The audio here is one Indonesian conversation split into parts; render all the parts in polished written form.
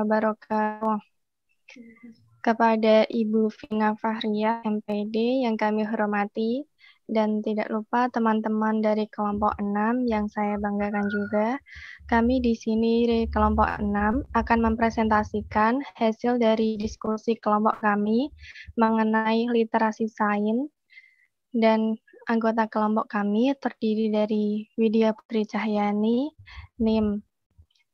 wabarakatuh. Kepada Ibu Vina Fahriah, MPD, yang kami hormati, dan tidak lupa teman-teman dari kelompok 6 yang saya banggakan juga, kami di sini di kelompok 6 akan mempresentasikan hasil dari diskusi kelompok kami mengenai literasi sains, dan anggota kelompok kami terdiri dari Widya Putri Cahyani, NIM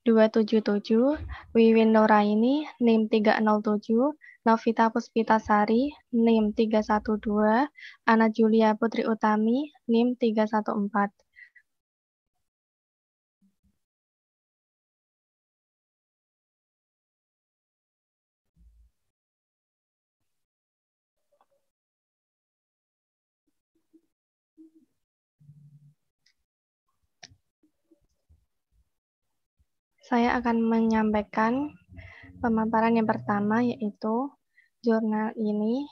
277, Wiwin Nuraini, NIM 307, Novita Puspitasari, NIM 312, Ana Julia Putri Utami, NIM 314. Saya akan menyampaikan pemaparan yang pertama, yaitu jurnal ini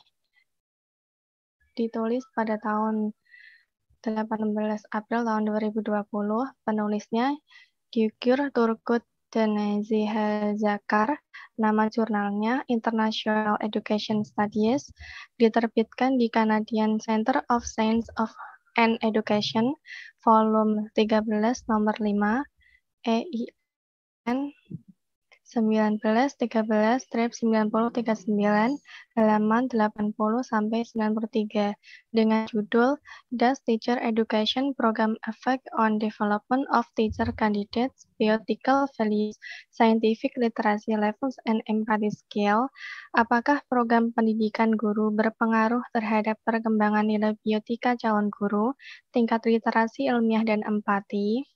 ditulis pada tahun 18 April tahun 2020. Penulisnya Güngör Turgut Denizli-Zakar. Nama jurnalnya International Education Studies, diterbitkan di Canadian Center of Science and Education, volume 13 nomor 5, EIN 19-13-9039, halaman 80 sampai 93, dengan judul Does Teacher Education Program Affect on Development of Teacher Candidates, Bioethical Values, Scientific Literacy Levels, and Empathy Scale? Apakah program pendidikan guru berpengaruh terhadap perkembangan nilai biotika calon guru, tingkat literasi ilmiah dan empati?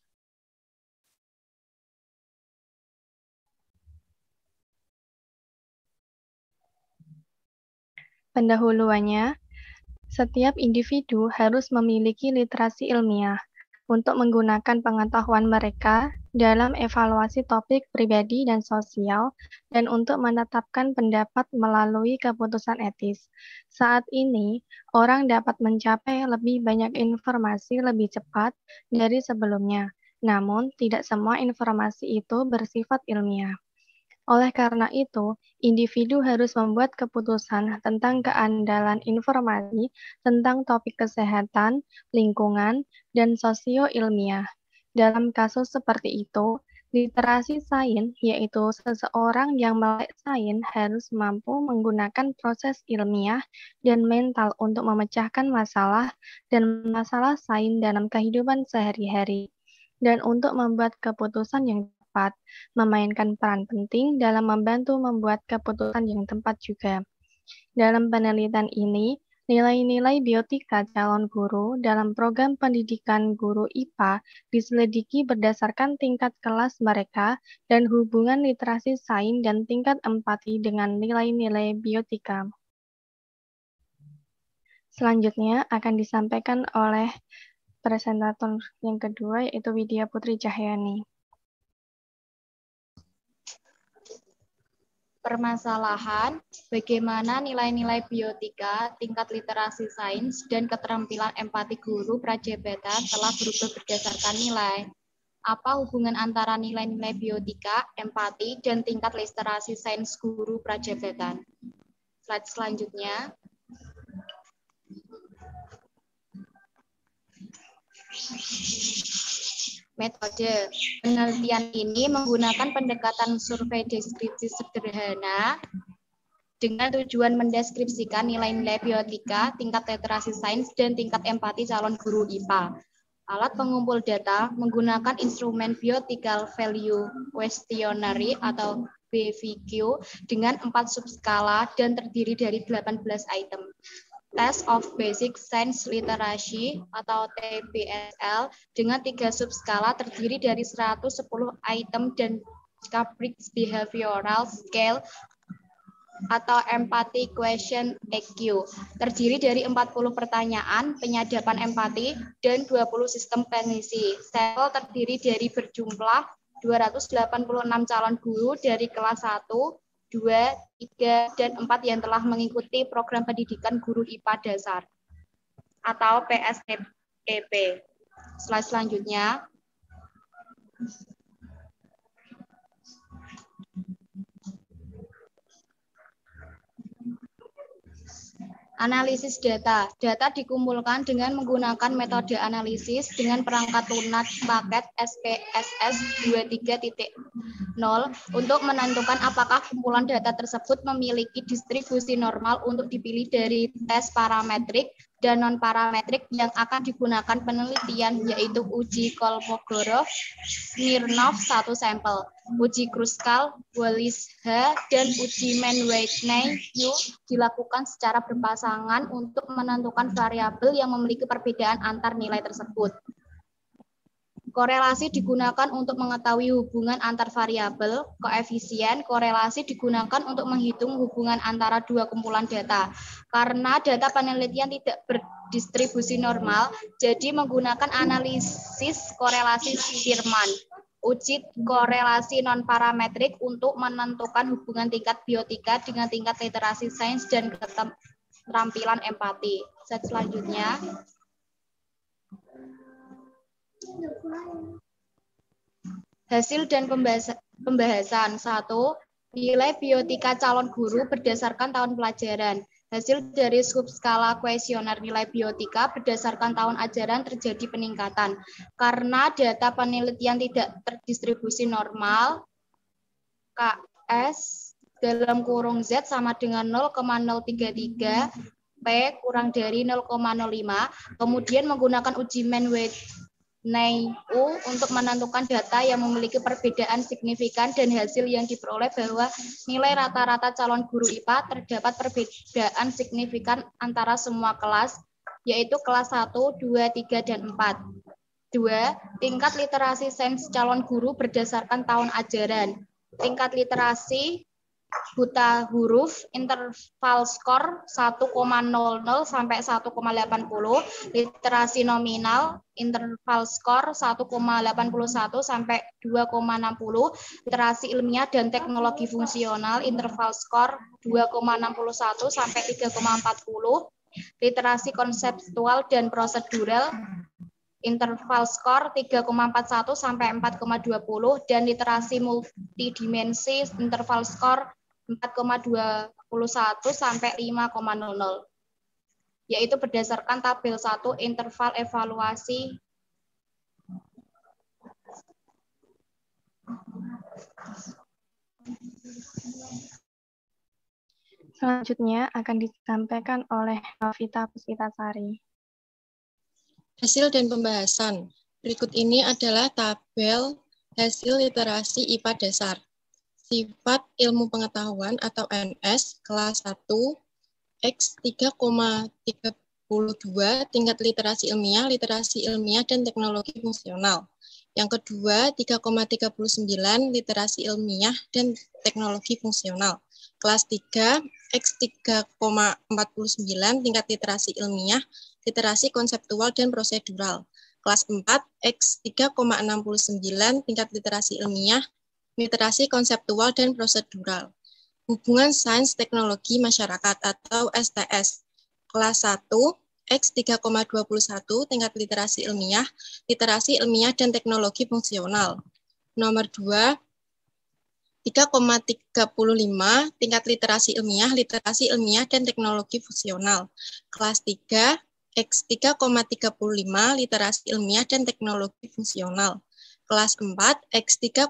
Pendahuluannya, setiap individu harus memiliki literasi ilmiah untuk menggunakan pengetahuan mereka dalam evaluasi topik pribadi dan sosial, dan untuk menetapkan pendapat melalui keputusan etis. Saat ini, orang dapat mencapai lebih banyak informasi lebih cepat dari sebelumnya, namun tidak semua informasi itu bersifat ilmiah. Oleh karena itu, individu harus membuat keputusan tentang keandalan informasi tentang topik kesehatan, lingkungan, dan sosio-ilmiah. Dalam kasus seperti itu, literasi sains, yaitu seseorang yang melek sains, harus mampu menggunakan proses ilmiah dan mental untuk memecahkan masalah dan masalah sains dalam kehidupan sehari-hari, dan untuk membuat keputusan yang tepat, memainkan peran penting dalam membantu membuat keputusan yang tepat juga. Dalam penelitian ini, nilai-nilai biotika calon guru dalam program pendidikan guru IPA diselidiki berdasarkan tingkat kelas mereka dan hubungan literasi sains dan tingkat empati dengan nilai-nilai biotika. Selanjutnya akan disampaikan oleh presentator yang kedua, yaitu Widya Putri Cahyani. Permasalahan, bagaimana nilai-nilai biotika, tingkat literasi sains, dan keterampilan empati guru prajabatan telah berubah berdasarkan nilai. Apa hubungan antara nilai-nilai biotika, empati, dan tingkat literasi sains guru prajabatan? Slide selanjutnya. Metode penelitian ini menggunakan pendekatan survei deskripsi sederhana dengan tujuan mendeskripsikan nilai-nilai biotika, tingkat literasi sains, dan tingkat empati calon guru IPA. Alat pengumpul data menggunakan instrumen Bioethical Value Questionnaire atau BVQ dengan 4 subskala dan terdiri dari 18 item. Test of Basic Science Literacy atau TBSL dengan 3 subskala terdiri dari 110 item, dan Cambridge Behavioral Scale atau Empathy Question EQ terdiri dari 40 pertanyaan penyadapan empati dan 20 sistem kognisi. Sampel terdiri dari berjumlah 286 calon guru dari kelas 1, 2, 3, dan 4 yang telah mengikuti program pendidikan guru IPA dasar atau PSEP. Slide selanjutnya. Analisis data. Data dikumpulkan dengan menggunakan metode analisis dengan perangkat lunak paket SPSS 23.0 untuk menentukan apakah kumpulan data tersebut memiliki distribusi normal untuk dipilih dari tes parametrik dan non-parametrik yang akan digunakan penelitian, yaitu uji Kolmogorov, Smirnov 1 sampel, uji Kruskal, Wallis-H, dan uji Mann-Whitney-Yu dilakukan secara berpasangan untuk menentukan variabel yang memiliki perbedaan antar nilai tersebut. Korelasi digunakan untuk mengetahui hubungan antar variabel. Koefisien korelasi digunakan untuk menghitung hubungan antara dua kumpulan data. Karena data penelitian tidak berdistribusi normal, jadi menggunakan analisis korelasi Spearman. Uji korelasi non-parametrik untuk menentukan hubungan tingkat biotika dengan tingkat literasi sains dan keterampilan empati. Slide selanjutnya. Hasil dan pembahasan. 1. Nilai biotika calon guru berdasarkan tahun pelajaran. Hasil dari subskala kuesioner nilai biotika berdasarkan tahun ajaran terjadi peningkatan. Karena data penelitian tidak terdistribusi normal, KS dalam kurung Z sama dengan 0,033, P kurang dari 0,05, kemudian menggunakan uji Mann-Whitney-Yu untuk menentukan data yang memiliki perbedaan signifikan dan hasil yang diperoleh bahwa nilai rata-rata calon guru IPA terdapat perbedaan signifikan antara semua kelas, yaitu kelas 1, 2, 3, dan 4. 2. Tingkat literasi sains calon guru berdasarkan tahun ajaran. Tingkat literasi buta huruf interval skor 1,00 sampai 1,80, literasi nominal interval skor 1,81 sampai 2,60, literasi ilmiah dan teknologi fungsional interval skor 2,61 sampai 3,40, literasi konseptual dan prosedural interval skor 3,41 sampai 4,20, dan literasi multidimensi interval skor 4,21 sampai 5,00, yaitu berdasarkan tabel 1 interval evaluasi. Selanjutnya akan disampaikan oleh Novita Puspitasari. Hasil dan pembahasan. Berikut ini adalah tabel hasil literasi IPA dasar. Sifat ilmu pengetahuan atau MS kelas 1 X 3,32 tingkat literasi ilmiah dan teknologi fungsional. Yang kedua 3,39 literasi ilmiah dan teknologi fungsional. Kelas 3 X 3,49 tingkat literasi ilmiah, literasi konseptual dan prosedural. Kelas 4 X 3,69 tingkat literasi ilmiah, literasi konseptual dan prosedural. Hubungan sains teknologi masyarakat atau STS. Kelas 1 X 3,21 tingkat literasi ilmiah dan teknologi fungsional. Nomor 2 3,35 tingkat literasi ilmiah dan teknologi fungsional. Kelas 3 X 3,35 literasi ilmiah dan teknologi fungsional. Kelas 4 X 3,55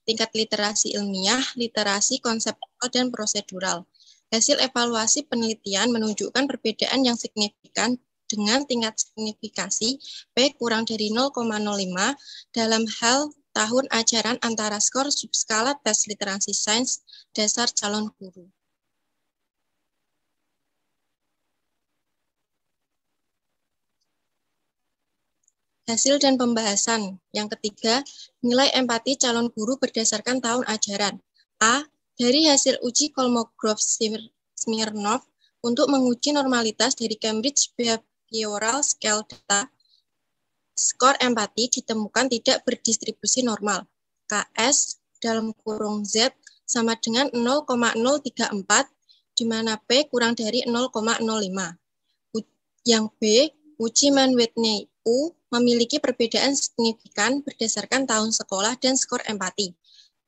tingkat literasi ilmiah, literasi konseptual dan prosedural. Hasil evaluasi penelitian menunjukkan perbedaan yang signifikan dengan tingkat signifikasi P kurang dari 0,05 dalam hal tahun ajaran antara skor subskala tes literasi sains dasar calon guru. Hasil dan pembahasan. Yang ketiga, nilai empati calon guru berdasarkan tahun ajaran. A. Dari hasil uji Kolmogorov-Smirnov untuk menguji normalitas dari Cambridge Behavioral Scale Data, skor empati ditemukan tidak berdistribusi normal. KS dalam kurung Z sama dengan 0,034, di mana P kurang dari 0,05. Yang B, uji Mann-Whitney-Yu memiliki perbedaan signifikan berdasarkan tahun sekolah dan skor empati.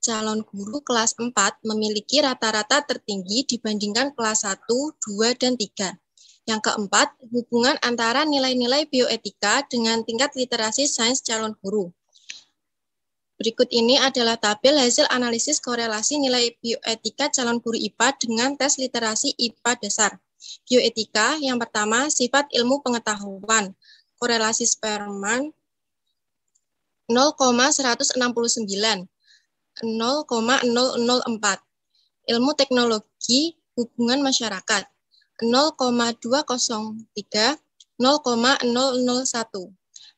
calon guru kelas 4 memiliki rata-rata tertinggi dibandingkan kelas 1, 2, dan 3. Yang keempat, hubungan antara nilai-nilai bioetika dengan tingkat literasi sains calon guru. Berikut ini adalah tabel hasil analisis korelasi nilai bioetika calon guru IPA dengan tes literasi IPA dasar. Bioetika yang pertama, sifat ilmu pengetahuan. Korelasi Spearman 0,169, 0,004. Ilmu teknologi hubungan masyarakat 0,203, 0,001.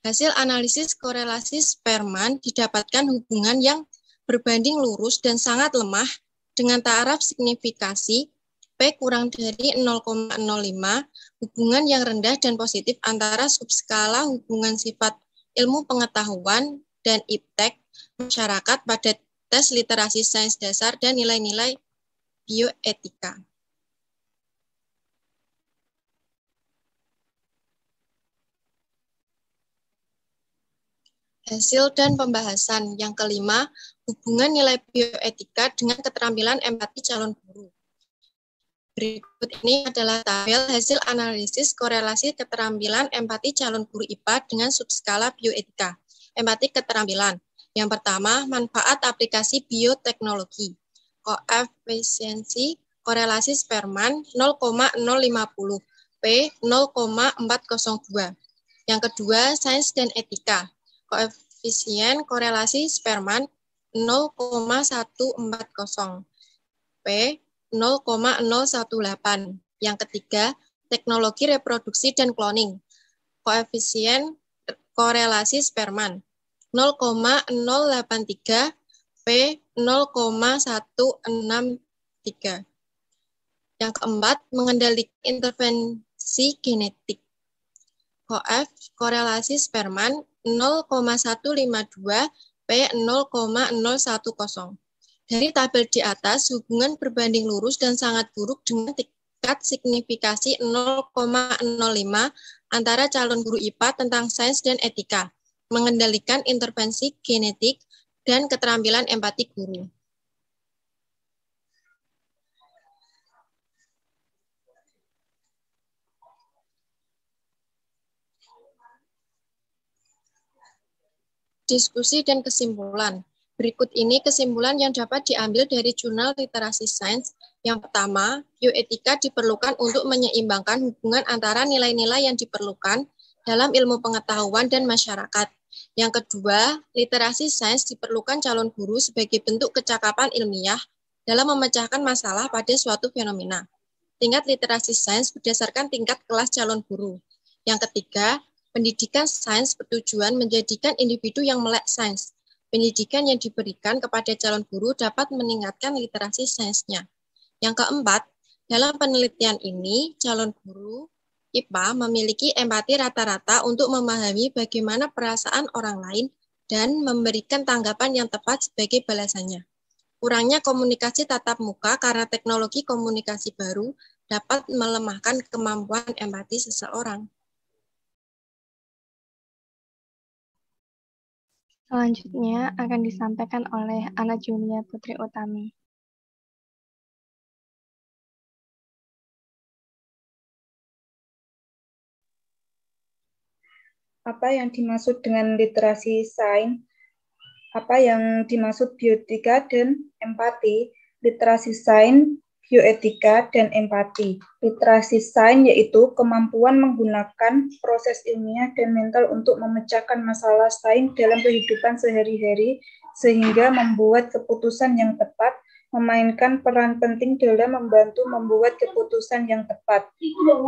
Hasil analisis korelasi Spearman didapatkan hubungan yang berbanding lurus dan sangat lemah dengan taraf signifikasi P kurang dari 0,05, hubungan yang rendah dan positif antara subskala hubungan sifat ilmu pengetahuan dan iptek masyarakat pada tes literasi sains dasar dan nilai-nilai bioetika. Hasil dan pembahasan. Yang kelima, hubungan nilai bioetika dengan keterampilan empati calon guru. Berikut ini adalah tabel hasil analisis korelasi keterampilan empati calon guru IPA dengan subskala bioetika. Empati keterampilan. Yang pertama, manfaat aplikasi bioteknologi. Koefisiensi korelasi Spearman 0,050, P 0,402. Yang kedua, sains dan etika. Koefisien korelasi Spearman 0,140, P 0,018. Yang ketiga, teknologi reproduksi dan cloning. Koefisien korelasi Spearman 0,083, P 0,163. Yang keempat, mengendalikan intervensi genetik. Korelasi Spearman 0,152, P 0,010. Dari tabel di atas, hubungan berbanding lurus dan sangat buruk dengan tingkat signifikasi 0,05 antara calon guru IPA tentang sains dan etika, mengendalikan intervensi genetik, dan keterampilan empati guru. Diskusi dan kesimpulan. Berikut ini kesimpulan yang dapat diambil dari jurnal literasi sains. Yang pertama, bioetika diperlukan untuk menyeimbangkan hubungan antara nilai-nilai yang diperlukan dalam ilmu pengetahuan dan masyarakat. Yang kedua, literasi sains diperlukan calon guru sebagai bentuk kecakapan ilmiah dalam memecahkan masalah pada suatu fenomena. Tingkat literasi sains berdasarkan tingkat kelas calon guru. Yang ketiga, pendidikan sains bertujuan menjadikan individu yang melek sains. Pendidikan yang diberikan kepada calon guru dapat meningkatkan literasi sainsnya. Yang keempat, dalam penelitian ini, calon guru IPA memiliki empati rata-rata untuk memahami bagaimana perasaan orang lain dan memberikan tanggapan yang tepat sebagai balasannya. Kurangnya komunikasi tatap muka karena teknologi komunikasi baru dapat melemahkan kemampuan empati seseorang. Selanjutnya akan disampaikan oleh Ana Julia Putri Utami. Apa yang dimaksud dengan literasi sains? Apa yang dimaksud bioetika dan empati? Literasi sains, bioetika, dan empati. Literasi sains yaitu kemampuan menggunakan proses ilmiah dan mental untuk memecahkan masalah sains dalam kehidupan sehari-hari sehingga membuat keputusan yang tepat, memainkan peran penting dalam membantu membuat keputusan yang tepat.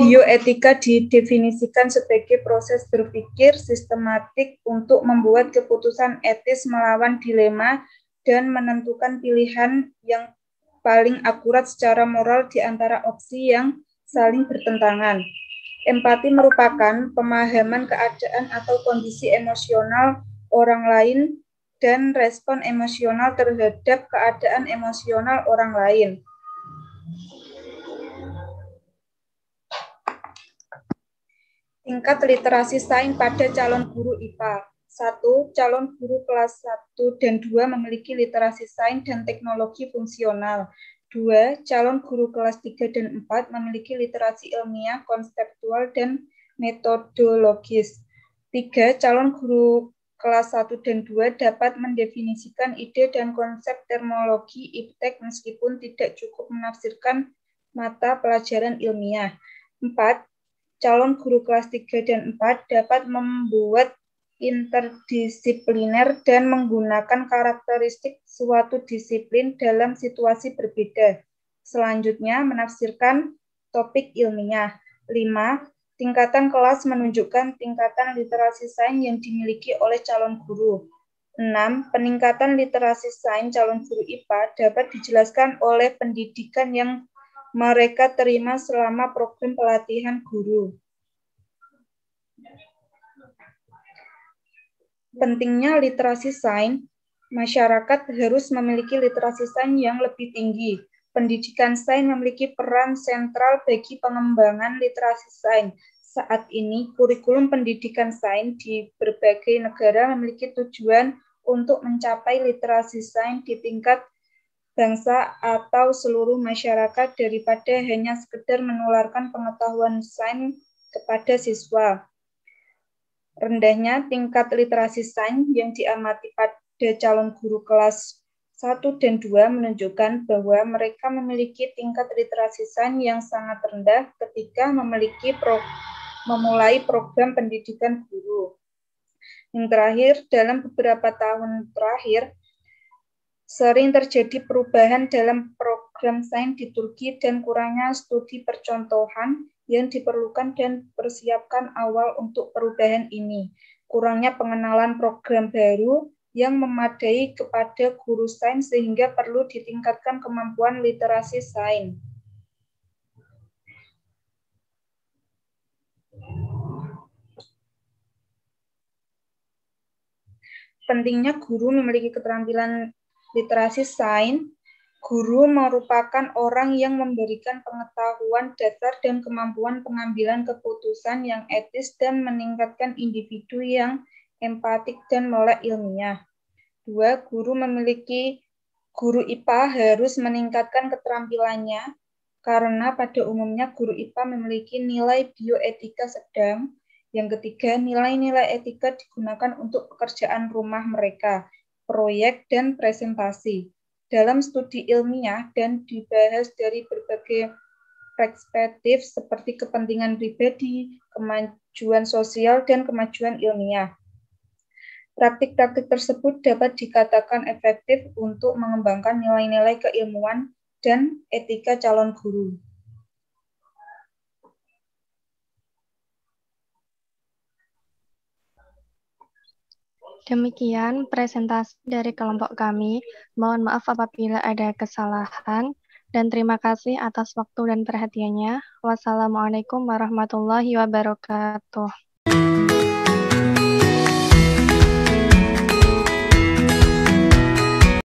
Bioetika didefinisikan sebagai proses berpikir sistematik untuk membuat keputusan etis melawan dilema dan menentukan pilihan yang paling akurat secara moral di antara opsi yang saling bertentangan. Empati merupakan pemahaman keadaan atau kondisi emosional orang lain dan respon emosional terhadap keadaan emosional orang lain. Tingkat literasi sains pada calon guru IPA. 1. Calon guru kelas 1 dan 2 memiliki literasi sains dan teknologi fungsional. 2. Calon guru kelas 3 dan 4 memiliki literasi ilmiah, konseptual, dan metodologis. 3. Calon guru kelas 1 dan 2 dapat mendefinisikan ide dan konsep terminologi iptek meskipun tidak cukup menafsirkan mata pelajaran ilmiah. 4. Calon guru kelas 3 dan 4 dapat membuat interdisipliner dan menggunakan karakteristik suatu disiplin dalam situasi berbeda. Selanjutnya, menafsirkan topik ilmiah. 5. Tingkatan kelas menunjukkan tingkatan literasi sains yang dimiliki oleh calon guru. 6. Peningkatan literasi sains calon guru IPA dapat dijelaskan oleh pendidikan yang mereka terima selama program pelatihan guru. Pentingnya literasi sains, masyarakat harus memiliki literasi sains yang lebih tinggi. Pendidikan sains memiliki peran sentral bagi pengembangan literasi sains. Saat ini, kurikulum pendidikan sains di berbagai negara memiliki tujuan untuk mencapai literasi sains di tingkat bangsa atau seluruh masyarakat daripada hanya sekedar menularkan pengetahuan sains kepada siswa. Rendahnya tingkat literasi sains yang diamati pada calon guru kelas 1 dan 2 menunjukkan bahwa mereka memiliki tingkat literasi sains yang sangat rendah ketika memulai program pendidikan guru. Yang terakhir, dalam beberapa tahun terakhir, sering terjadi perubahan dalam program sains di Turki dan kurangnya studi percontohan yang diperlukan dan persiapkan awal untuk perubahan ini. Kurangnya pengenalan program baru yang memadai kepada guru sains sehingga perlu ditingkatkan kemampuan literasi sains. Pentingnya guru memiliki keterampilan literasi sains. Guru merupakan orang yang memberikan pengetahuan dasar dan kemampuan pengambilan keputusan yang etis dan meningkatkan individu yang empatik dan melek ilmiah. 2. Guru IPA harus meningkatkan keterampilannya karena pada umumnya guru IPA memiliki nilai bioetika sedang. Yang ketiga, nilai-nilai etika digunakan untuk pekerjaan rumah mereka, proyek, dan presentasi. Dalam studi ilmiah dan dibahas dari berbagai perspektif seperti kepentingan pribadi, kemajuan sosial, dan kemajuan ilmiah. Praktik-praktik tersebut dapat dikatakan efektif untuk mengembangkan nilai-nilai keilmuan dan etika calon guru. Demikian presentasi dari kelompok kami. Mohon maaf apabila ada kesalahan dan terima kasih atas waktu dan perhatiannya. Wassalamualaikum warahmatullahi wabarakatuh.